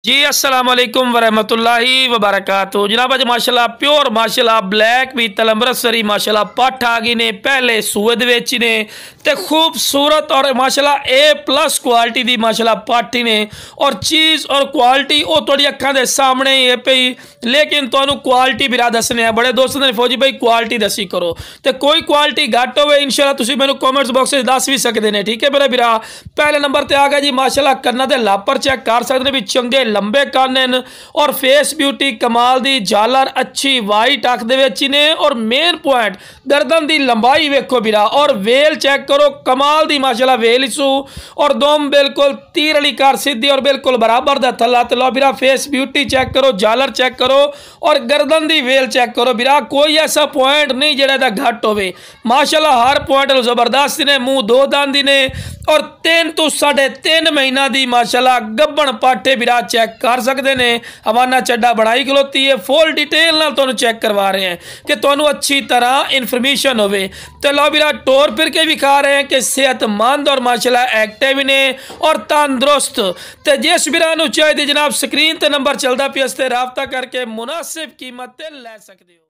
जी अस्सलाम वालेकुम वरहमतुल्लाहि वबरकातुहू। जनाब अज माशाल्लाह प्योर माशाल्लाह ब्लैक बीतल अमृतसरी माशाल्लाह पट्ठ आ गई ने पहले सूए दे विच ने ते खूबसूरत और माशाल्लाह A+ क्वालिटी दी माशाल्लाह पट्ठ ने और चीज़ और क्वालिटी वो तुहाडी अखां दे सामने ही है पई, लेकिन तुहानू क्वालिटी बिरा दसने हैं। बड़े दोस्तों ने फौजी भाई क्वालिटी दसी करो तो कोई क्वालिटी घट हो इंशाल्लाह तुसीं मैनू कॉमेंट्स बॉक्स में दस भी सकते हैं। ठीक है मेरा बिरा पहले नंबर पर आ गया जी माशाल्लाह कन्ना दे लापर चेक कर सकते हैं भी चंगे लंबे कान और फेस ब्यूटी कमाल दी झालर अच्छी वाइट अख दे ने और मेन पॉइंट गर्दन दी लंबाई वेखो बिरा और वेल चेक करो कमाल दी माशाल्लाह वेल इसू और दोम बिल्कुल तीर वाली कार सीधी और बिल्कुल बराबर दा थला तला बिरा फेस ब्यूटी चेक करो झालर चेक करो और गर्दन दी वेल चेक करो बिरा कोई ऐसा पॉइंट नहीं जेड़ा घट होवे माशाल्लाह हर पॉइंट जबरदस्त ने मुंह दो दांदी ने और 3 तो 3.5 महीना दी माशाल्लाह गब्बन पाटे बिरा चेक कर सकते हैं। हवाना चड्डा बनाई खलोती है फुल डिटेल नाल तुहानू चेक करवा रहे हैं कि तुहानू अच्छी तरह इन्फॉर्मेशन होवे। तो लो बिरा टोर फिर के विखा रहे हैं कि सेहतमंद और माशाल्लाह एक्टिव ने और तंदुरुस्त। तो जिस बिरा नू चाहिए जनाब स्क्रीन ते नंबर चलता पे रबता करके मुनासिब कीमत ते लै सकते हो।